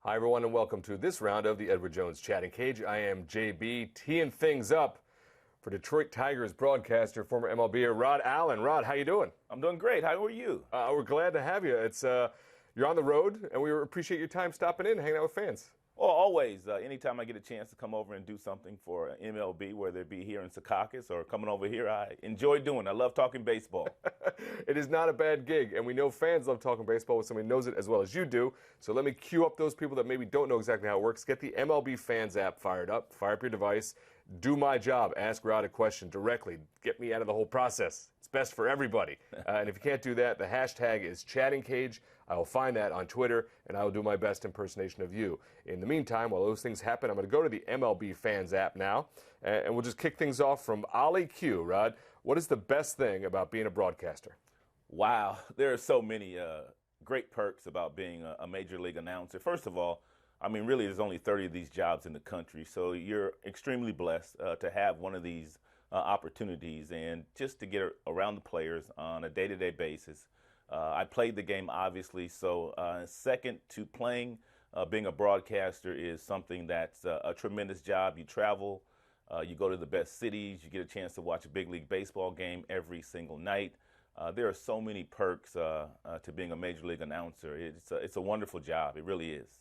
Hi, everyone, and welcome to this round of the Edward Jones Chatting Cage. I am JB, teeing things up for Detroit Tigers broadcaster, former MLBer Rod Allen. Rod, how you doing? I'm doing great. How are you? We're glad to have you. You're on the road, and we appreciate your time stopping in and hanging out with fans. Well, always. Anytime I get a chance to come over and do something for MLB, whether it be here in Secaucus or coming over here, I enjoy doing it. I love talking baseball. It is not a bad gig, and we know fans love talking baseball when somebody knows it as well as you do. So let me cue up those people that maybe don't know exactly how it works. Get the MLB Fans app fired up, fire up your device, do my job, ask Rod a question directly, get me out of the whole process. It's best for everybody. And if you can't do that, the hashtag is ChattingCage. I will find that on Twitter, and I will do my best impersonation of you. In the meantime, while those things happen, I'm going to go to the MLB Fans app now, and we'll just kick things off from Ollie Q. Rod, what is the best thing about being a broadcaster? Wow, there are so many great perks about being a major league announcer. First of all, I mean, really, there's only 30 of these jobs in the country, so you're extremely blessed to have one of these opportunities and just to get around the players on a day-to-day basis. I played the game, obviously, so second to playing, being a broadcaster is something that's a tremendous job. You travel, you go to the best cities, you get a chance to watch a big league baseball game every single night. There are so many perks to being a major league announcer. It's a wonderful job. It really is.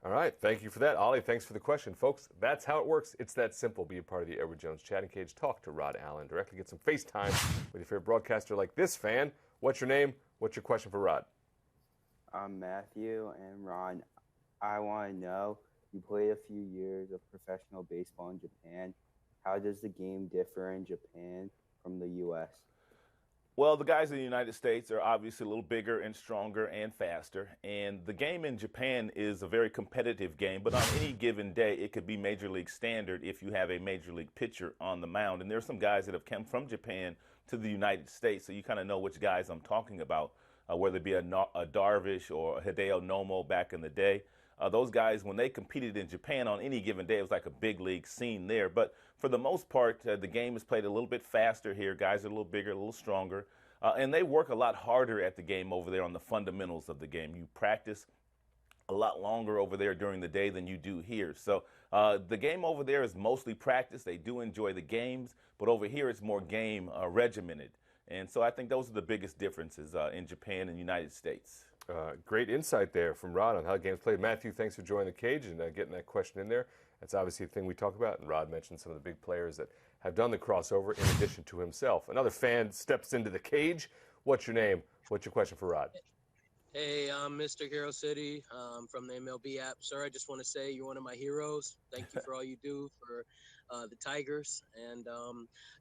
All right. Thank you for that, Ollie. Thanks for the question. Folks, that's how it works. It's that simple. Be a part of the Edward Jones Chatting Cage. Talk to Rod Allen directly. Get some FaceTime with your favorite broadcaster like this fan. What's your name? What's your question for Rod? I'm Matthew, and Ron, I want to know, you played a few years of professional baseball in Japan. How does the game differ in Japan from the U.S.? Well, the guys in the United States are obviously a little bigger and stronger and faster. And the game in Japan is a very competitive game. But on any given day, it could be major league standard if you have a major league pitcher on the mound. And there's some guys that have come from Japan to the United States. So you kind of know which guys I'm talking about, whether it be a Darvish or a Hideo Nomo back in the day. Those guys, when they competed in Japan on any given day, it was like a big league scene there. But for the most part, the game is played a little bit faster here. Guys are a little bigger, a little stronger. And they work a lot harder at the game over there on the fundamentals of the game. You practice a lot longer over there during the day than you do here. So the game over there is mostly practice. They do enjoy the games. But over here, it's more game regimented. And so I think those are the biggest differences in Japan and the United States. Great insight there from Rod on how the game's played. Matthew, thanks for joining the cage and getting that question in there. That's obviously a thing we talk about, and Rod mentioned some of the big players that have done the crossover in addition to himself. Another fan steps into the cage. What's your name? What's your question for Rod? Hey, I'm Mr. Hero City from the MLB app. Sir, I just want to say you're one of my heroes. Thank you for all you do for the Tigers. And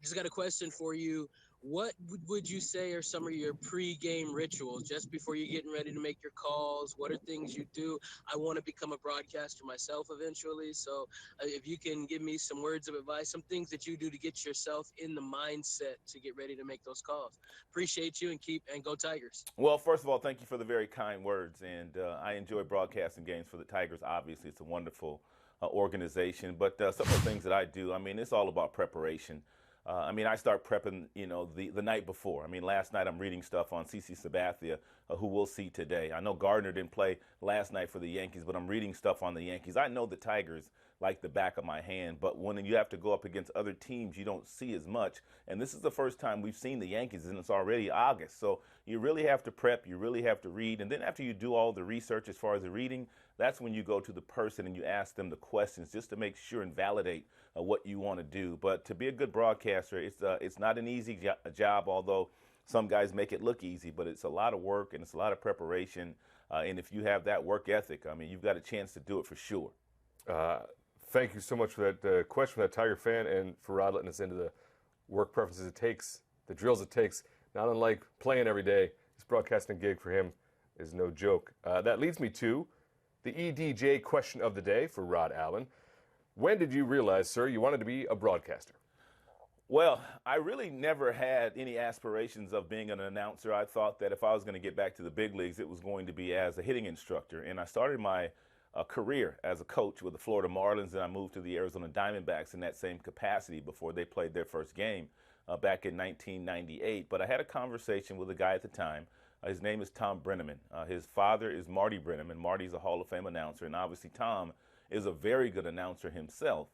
just got a question for you. What would you say are some of your pre-game rituals just before you're getting ready to make your calls? What are things you do? I want to become a broadcaster myself eventually. So if you can give me some words of advice, some things that you do to get yourself in the mindset to get ready to make those calls. Appreciate you and go Tigers. Well, first of all, thank you for the very kind words. And I enjoy broadcasting games for the Tigers. Obviously, it's a wonderful organization. But some of the things that I do, I mean, it's all about preparation. I start prepping, the night before. I mean, last night I'm reading stuff on CC Sabathia, who we'll see today. I know Gardner didn't play last night for the Yankees, but I'm reading stuff on the Yankees. I know the Tigers like the back of my hand, but when you have to go up against other teams, you don't see as much. And this is the first time we've seen the Yankees, and it's already August. So you really have to prep, you really have to read. And then after you do all the research as far as the reading, that's when you go to the person and you ask them the questions just to make sure and validate what you want to do. But to be a good broadcaster, it's not an easy job, although some guys make it look easy, but it's a lot of work and it's a lot of preparation. And if you have that work ethic, I mean, you've got a chance to do it for sure. Thank you so much for that question from that Tiger fan and for Rod letting us into the work preferences it takes, the drills it takes. Not unlike playing every day, this broadcasting gig for him is no joke. That leads me to the EDJ question of the day for Rod Allen. When did you realize, sir, you wanted to be a broadcaster? Well, I really never had any aspirations of being an announcer. I thought that if I was going to get back to the big leagues, it was going to be as a hitting instructor. And I started my career as a coach with the Florida Marlins, and I moved to the Arizona Diamondbacks in that same capacity before they played their first game back in 1998. But I had a conversation with a guy at the time His name is Tom Brenneman. His father is Marty Brenneman. Marty's a Hall of Fame announcer, and obviously Tom is a very good announcer himself.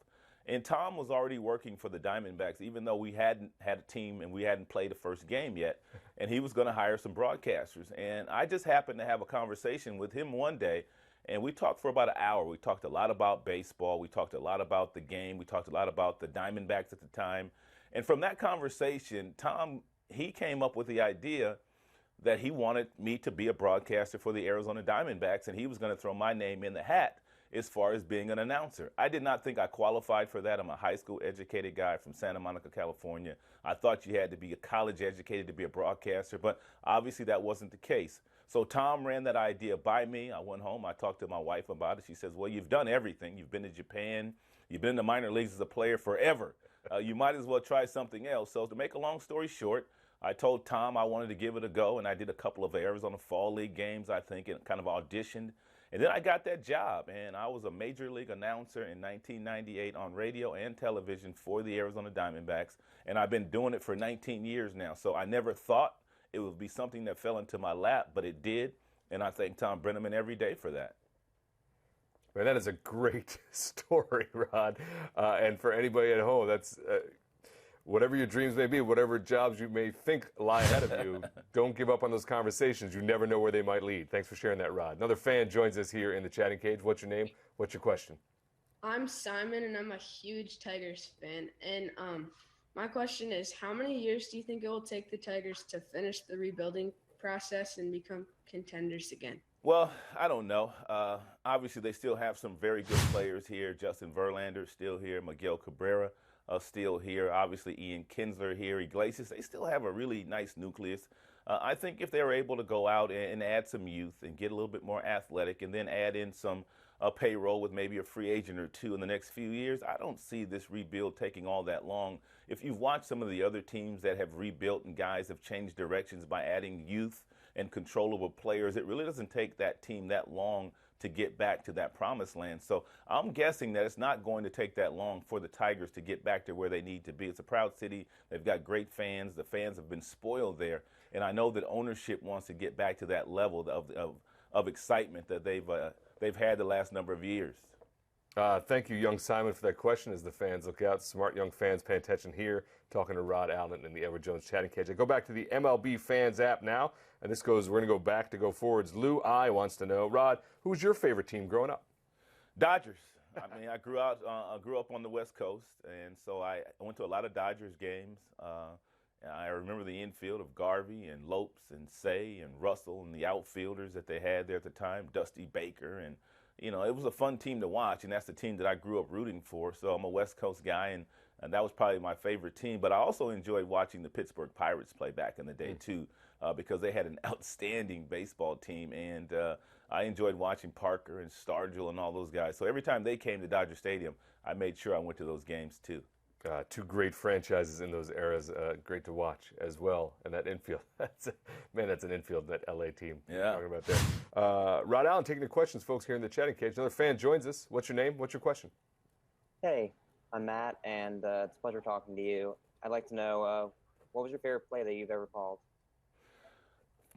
And Tom was already working for the Diamondbacks, even though we hadn't had a team and we hadn't played the first game yet. And he was going to hire some broadcasters. And I just happened to have a conversation with him one day, and we talked for about an hour. We talked a lot about baseball. We talked a lot about the game. We talked a lot about the Diamondbacks at the time. And from that conversation, Tom, he came up with the idea that he wanted me to be a broadcaster for the Arizona Diamondbacks, and he was going to throw my name in the hat as far as being an announcer. I did not think I qualified for that. I'm a high school educated guy from Santa Monica, California. I thought you had to be a college educated to be a broadcaster, but obviously that wasn't the case. So Tom ran that idea by me. I went home. I talked to my wife about it. She says, well, you've done everything. You've been to Japan. You've been in the minor leagues as a player forever. You might as well try something else. So to make a long story short, I told Tom I wanted to give it a go, and I did a couple of Arizona Fall League games, I think, and kind of auditioned. And then I got that job, and I was a major league announcer in 1998 on radio and television for the Arizona Diamondbacks, and I've been doing it for 19 years now. So I never thought it would be something that fell into my lap, but it did, and I thank Tom Brenneman every day for that. Man, that is a great story, Rod. And for anybody at home, that's whatever your dreams may be, whatever jobs you may think lie ahead of you, don't give up on those conversations. You never know where they might lead. Thanks for sharing that, Rod. Another fan joins us here in the chatting cage. What's your name? What's your question? I'm Simon, and I'm a huge Tigers fan. And my question is, how many years do you think it will take the Tigers to finish the rebuilding process and become contenders again? Well, I don't know. Obviously, they still have some very good players here. Justin Verlander still here. Miguel Cabrera still here. Obviously, Ian Kinsler here. Iglesias. They still have a really nice nucleus. I think if they were able to go out and add some youth and get a little bit more athletic and then add in some payroll with maybe a free agent or two in the next few years, I don't see this rebuild taking all that long. If you've watched some of the other teams that have rebuilt and guys have changed directions by adding youth and controllable players, it really doesn't take that team that long to get back to that promised land. So I'm guessing that it's not going to take that long for the Tigers to get back to where they need to be. It's a proud city. They've got great fans. The fans have been spoiled there. And I know that ownership wants to get back to that level of excitement that they've had the last number of years. Thank you, young Simon, for that question. As the fans look out, smart young fans paying attention here, talking to Rod Allen in the Edward Jones chatting cage. I go back to the MLB Fans app now, and this goes, we're going to go back to go forwards. Lou I wants to know, Rod, who was your favorite team growing up? Dodgers. I mean, I grew up on the West Coast, and so I went to a lot of Dodgers games. I remember the infield of Garvey and Lopes and Say and Russell and the outfielders that they had there at the time, Dusty Baker, and you know, it was a fun team to watch, and that's the team that I grew up rooting for. So I'm a West Coast guy, and that was probably my favorite team. But I also enjoyed watching the Pittsburgh Pirates play back in the day, too, because they had an outstanding baseball team. And I enjoyed watching Parker and Stargell and all those guys. So every time they came to Dodger Stadium, I made sure I went to those games, too. Two great franchises in those eras. Great to watch as well. And that infield, that's an infield, that LA team Yeah. talking about there. Rod Allen taking the questions, folks, here in the chatting cage. Another fan joins us. What's your name? What's your question? Hey, I'm Matt, and it's a pleasure talking to you. I'd like to know, what was your favorite play that you've ever called?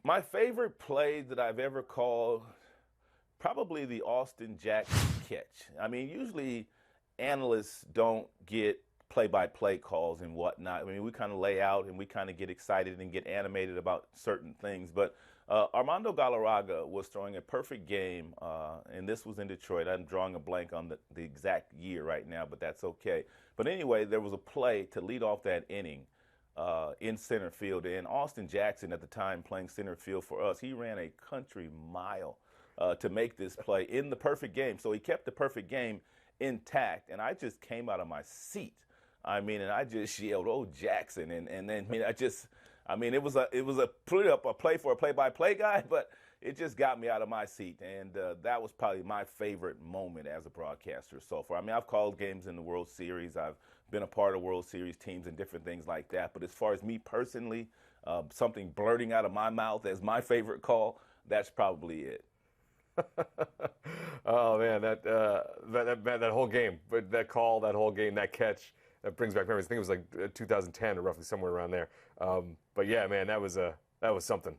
My favorite play that I've ever called, probably the Austin Jackson catch. I mean, usually analysts don't get play-by-play calls and whatnot. I mean, we kind of lay out and we kind of get excited and get animated about certain things. But Armando Galarraga was throwing a perfect game, and this was in Detroit. I'm drawing a blank on the exact year right now, but that's okay. But anyway, there was a play to lead off that inning in center field. And Austin Jackson, at the time playing center field for us, he ran a country mile to make this play in the perfect game. So he kept the perfect game intact, and I just came out of my seat. I mean, and I just yelled, "Oh, Jackson!" And then it was a play for a play-by-play guy, but it just got me out of my seat, and that was probably my favorite moment as a broadcaster so far. I mean, I've called games in the World Series, I've been a part of World Series teams and different things like that. But as far as me personally, something blurting out of my mouth as my favorite call, that's probably it. Oh man, that whole game, but that call, that whole game, that catch. That brings back memories. I think it was like 2010 or roughly somewhere around there. But yeah, man, that was something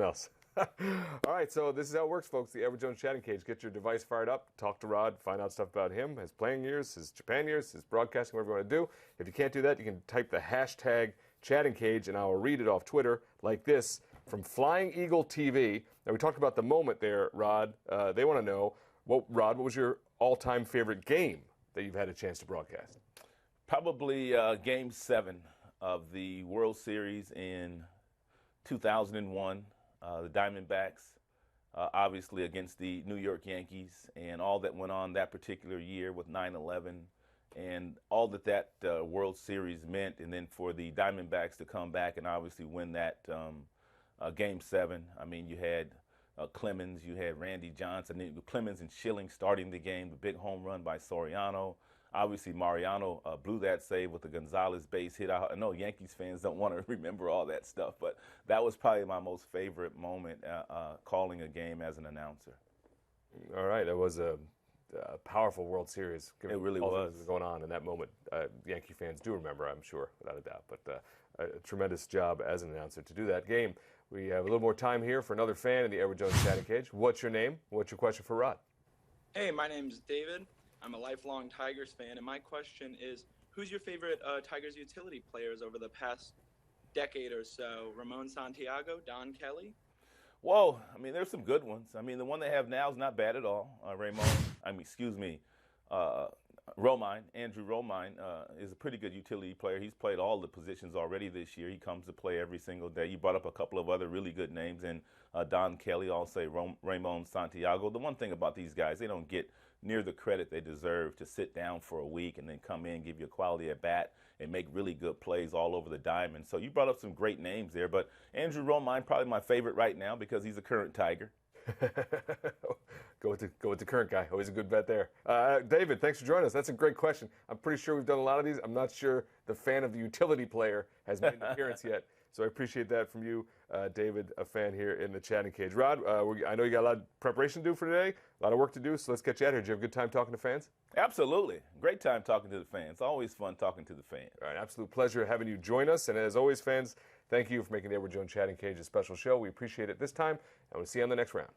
else. All right, so this is how it works, folks. The Edward Jones Chatting Cage. Get your device fired up, talk to Rod, find out stuff about him, his playing years, his Japan years, his broadcasting, whatever you want to do. If you can't do that, you can type the hashtag Chatting Cage, and I will read it off Twitter like this from Flying Eagle TV. Now, we talked about the moment there, Rod. They want to know, Rod, what was your all-time favorite game that you've had a chance to broadcast? Probably Game 7 of the World Series in 2001. The Diamondbacks, obviously against the New York Yankees, and all that went on that particular year with 9/11, and all that World Series meant, and then for the Diamondbacks to come back and obviously win that Game 7. I mean, you had Clemens, you had Randy Johnson, Clemens and Schilling starting the game, the big home run by Soriano. Obviously, Mariano blew that save with the Gonzalez base hit. I know Yankees fans don't want to remember all that stuff, but that was probably my most favorite moment calling a game as an announcer. All right, that was a powerful World Series. It really all was. that was going on in that moment. Yankee fans do remember, I'm sure, without a doubt. But a tremendous job as an announcer to do that game. We have a little more time here for another fan in the Edward Jones Chatting Cage. What's your name? What's your question for Rod? Hey, my name's David. I'm a lifelong Tigers fan, and my question is, who's your favorite Tigers utility players over the past decade or so? Ramon Santiago, Don Kelly? Whoa, I mean, there's some good ones. I mean, the one they have now is not bad at all. Romine, Andrew Romine is a pretty good utility player. He's played all the positions already this year. He comes to play every single day. You brought up a couple of other really good names, and Don Kelly, I'll say Ramon Santiago. The one thing about these guys, they don't get near the credit they deserve to sit down for a week and then come in, give you a quality at bat, and make really good plays all over the diamond. So you brought up some great names there, but Andrew Romine, probably my favorite right now because he's a current Tiger. Go with the current guy. Always a good bet there. David, thanks for joining us. That's a great question. I'm pretty sure we've done a lot of these. I'm not sure the fan of the utility player has made an appearance yet. So I appreciate that from you, David, a fan here in the Chatting Cage. Rod, I know you got a lot of preparation to do for today, a lot of work to do, so let's get you out here. Did you have a good time talking to fans? Absolutely. Great time talking to the fans. Always fun talking to the fans. All right, absolute pleasure having you join us. And as always, fans, thank you for making the Edward Jones Chatting Cage a special show. We appreciate it this time, and we'll see you on the next round.